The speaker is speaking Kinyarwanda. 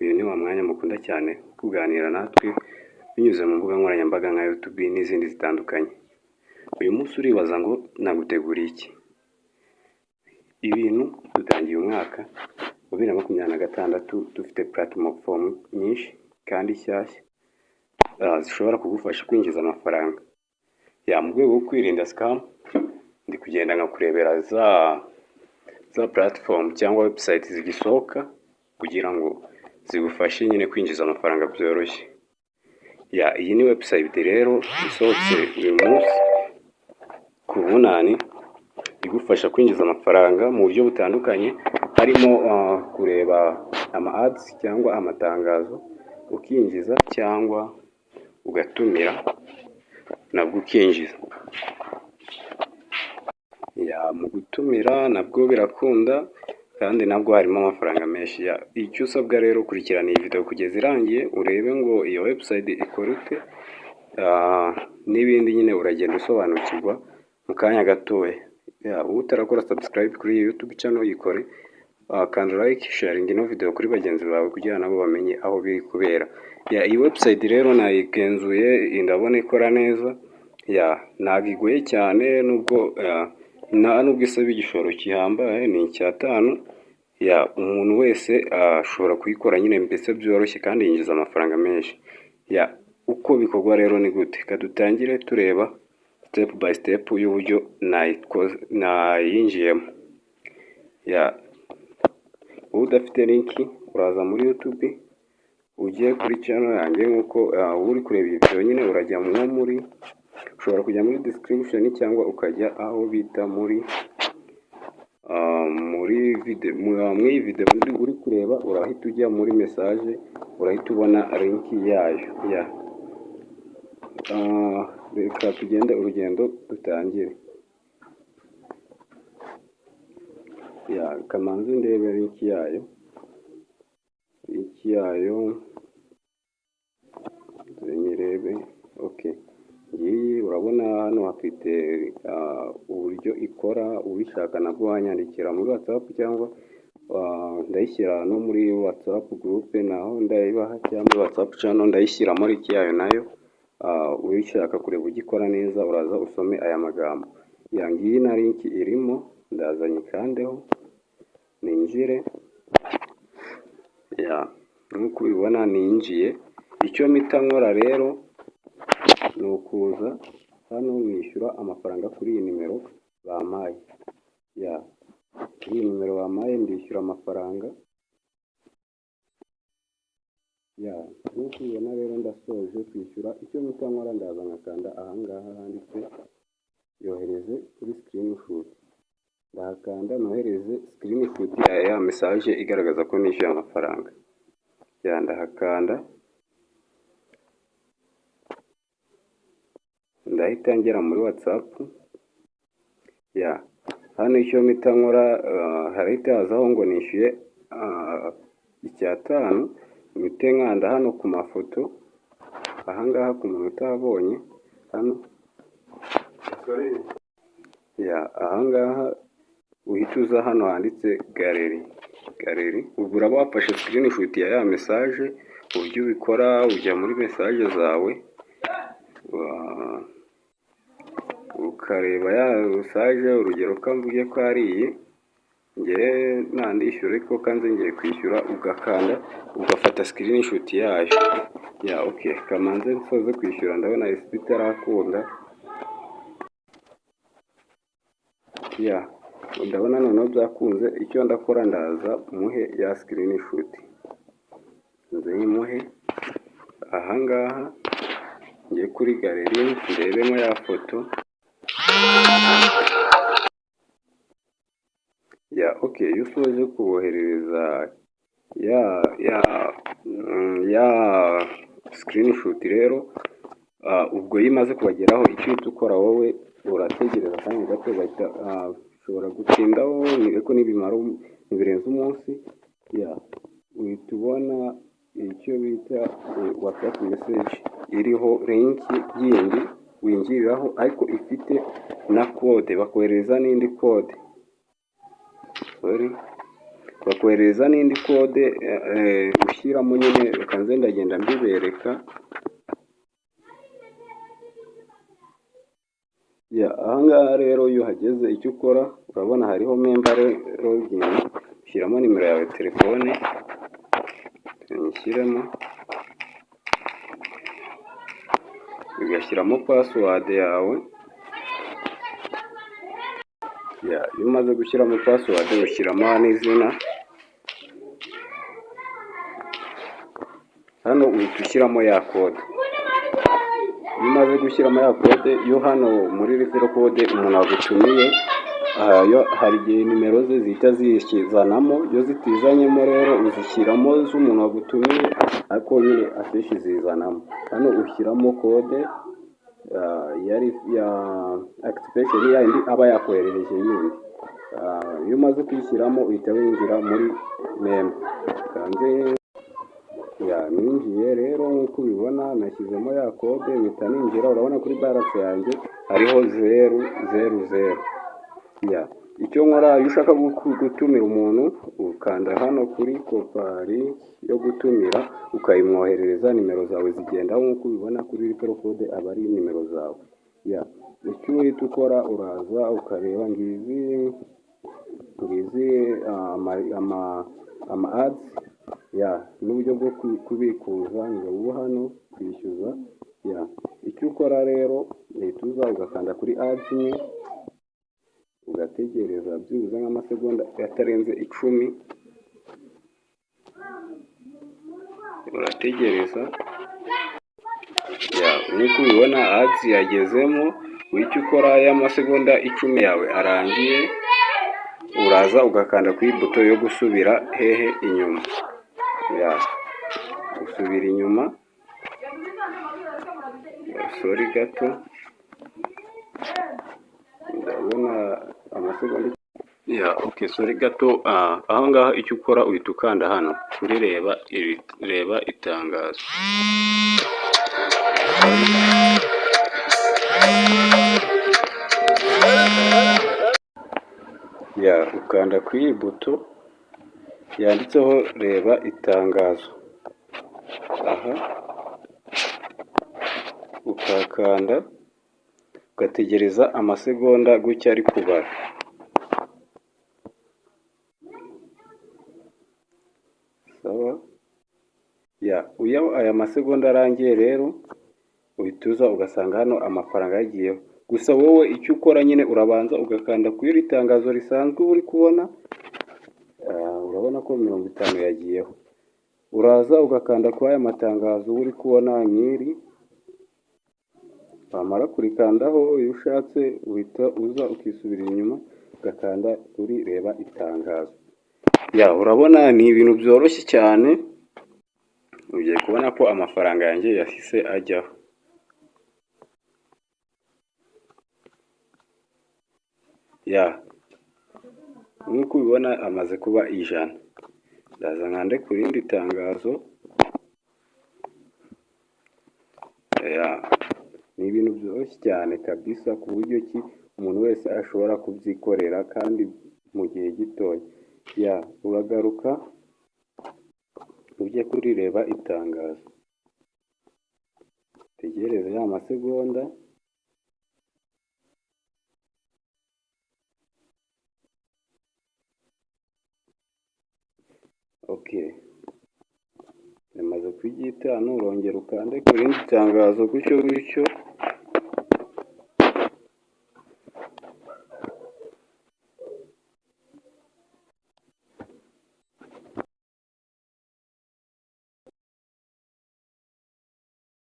Uyu ni wa mwanya mukunda cyane kuganira natwe binyuze mu mbuga nkoranyambaga nka YouTube n'izindi zitandukanye. Uyu munsi uribaza ngo naguteguriye iki? Ibintu dutangiye umwaka wa 2026 dufite platform nyinshi kandi shyashya zishobora kugufasha kwinjiza amafaranga. Mu rwego rwo kwirinda scam, ndi kugenda nkakurebera za platform cyangwa website zigisohoka kugira ngo zigufashe nyine kwinjiza amafaranga byoroshye. Iyi ni website rero isohotse uyu munsi ku bunani, igufasha kwinjiza amafaranga mu buryo butandukanye, harimo kureba ama ads cyangwa amatangazo ukinjiza, cyangwa ugatumira nabwo ukinjiza. Mu gutumira nabwo birakunda kandi nabwo harimo amafaranga menshi. Icyo usabwa rero, kurikirana iyi video kugeza irangiye urebe ngo iyo website ikora ute, n'ibindi nyine uragenda usobanukirwa mu kanya gatoya. Utarakora subscribe kuri iyi YouTube channel yikore, kandi like, sharing ino video kuri bagenzi bawe kugira nabo bamenye aho biri kubera. Iyi website rero nayigenzuye ndabona ikora neza. Ntabwo igoye cyane, nubwo isaba igishoro kihambaye, ni icyatanu. Umuntu wese ashobora kuyikora nyine mbese byoroshye kandi yinjiza amafaranga menshi. Uko bikorwa rero ni gute? Kadutangire tureba step by step y'uburyo nayinjiyemo. Udafite link uraza muri YouTube, ugiye kuri channel yanjye, nkuko uri kureba iyi video nyine urajya ushobora kujya muri description cyangwa ukajya aho bita muri video uri kureba, urahita ujya muri message, urahita ubona link yayo. Reka tugende urugendo dutangire. Kamanzi ndebe link yayo. Nyirebe. Okay. Ngiyi urabona hano hafite uburyo ikora. Ubishaka nabwo wanyandikira muri WhatsApp, cyangwa ndayishyira no muri WhatsApp group, naho ndayibaha, cyangwa muri WhatsApp channel ndayishyiramo link yayo nayo. Ubishaka kureba ugikora neza uraza usome aya magambo. Ngiyi na link irimo, ndazanye kandeho ninjire. Nkuko ubibona ninjiye. Icyo mpita nkora rero ni ukuza hano nishyura amafaranga kuri iyi nimero bampaye. Iyi nimero bampaye ndishyura amafaranga. Nkuko ubibona rero ndasoje kwishyura. Icyo mpita nkora ndaza nkakanda ahangaha handitse yohereze kuri screenshot. Ndahakanda nohereze screenshot ya message igaragaza ko nishyuye amafaranga. Ndahakanda, ndahita ngera muri WhatsApp. Hano icyo mpita nkora, harahita hazaho ngo nishyuye icyatanu. Mpite nkanda hano ku mafoto ahangaha ku muntu utabonye hano. Ahangaha uhita uza hano handitse galeri. Ubwo uraba wafashe screenshot ya message. Uburyo ubikora, ujya muri message zawe ukareba ya message. Urugero kamvuge ko ari iyi, ngiye nandishyura ariko kanze ngiye kwishyura, ugakanda ugafata screenshot yayo. Okay, kamanze nsoze kwishyura. Ndabona itarakunda. Ndabona noneho byakunze. Icyo ndakora, ndaza muhe ya screenshot. Nzimuhe ahangaha, ngiye kuri galeri ndebemo ya foto. Okay, iyo usoje kuboherereza ya screenshot rero, ubwo yimaze kubageraho, icyo uhita ukora wowe urategereza kandi gato ushobora gutindaho, ariko ntibirenze umunsi. Uhita ubona icyo bita WhatsApp message iriho link yindi winjiriraho, ariko ifite na code. Bakohereza n'indi code. bakohereza n'indi kode ushyiramo nyine, reka nze ndagenda mbibereka. Ahangaha rero iyo uhageze icyo ukora, urabona hariho member login, ushyiramo nimero yawe telefone, ushyiramo, ugashyiramo password yawe. Iyo umaze gushyiramo password ushyiramo n'izina. Hano uhita ushyiramo ya code. Iyo umaze gushyiramo ya code yo hano muri referral code umuntu agutumiye, hari igihe nimero ze zihita zizanamo. Iyo zitizanyemo rero uzishyiramo z'umuntu wagutumiye, ariko nyine akenshi zizanamo. Hano ushyiramo code ya activation yindi aba yakoherereje yindi. Iyo umaze kuyishyiramo uhita winjira muri member. Kandi ninjiye rero nk'uko ubibona, nashyizemo ya code mpita ninjira. Urabona kuri balance yanjye hariho 000. Icyo nkora, iyo ushaka gutumira umuntu ukanda hano kuri kopari yo gutumira, ukayimwoherereza. Nimero zawe zigendaho nk'uko ubibona kuri referral code aba ari nimero zawe. Icyo uhita ukora, uraza ukareba ngizi ama ads n'uburyo bwo kubikuza ngo hano kwishyuza. Icyo ukora rero, uhita uza ugakanda kuri ads imwe, ugategereza byibuze nk'amasegonda atarenze 10. Urategereza. Nk'uko ubibona ads yagezemo. Icyo ukora, y'amasegonda 10 yawe arangiye, uraza ugakanda kuri buto yo gusubira inyuma. Usubira inyuma. Sorry gato, ndabona amasegonda. Sorry gato. Ahangaha icyo ukora, uhita ukanda hano kuri reba itangazo. Ukanda kuri iyi buto yanditseho reba itangazo. Ukakanda ugategereza amasegonda gutya ari kubara. Sawa. Iyo aya masegonda arangiye rero, uhita uza ugasanga hano amafaranga yagiyeho. Gusa wowe icyo ukora nyine, urabanza ugakanda kuri iri tangazo risanzwe uri kubona. Urabona ko 50 yagiyeho. Uraza ugakanda kuri aya matangazo uri kubona nk'iri. Wamara kurikandaho, iyo ushatse uhita uza ukisubira inyuma ugakanda kuri reba itangazo. Urabona ni ibintu byoroshye cyane. Ugiye kubona ko amafaranga yanjye yahise ajyaho. Nk'uko ubibona amaze kuba 100. Ndaza nkande ku rindi tangazo. Ni ibintu byoroshye cyane kabisa, ku buryo ki umuntu wese ashobora kubyikorera kandi mu gihe gitoya. Uragaruka ujye kuri reba itangazo, tegereze ya masegonda. Yamaze kugita. Urongera ukande ku rindi tangazo gutyo.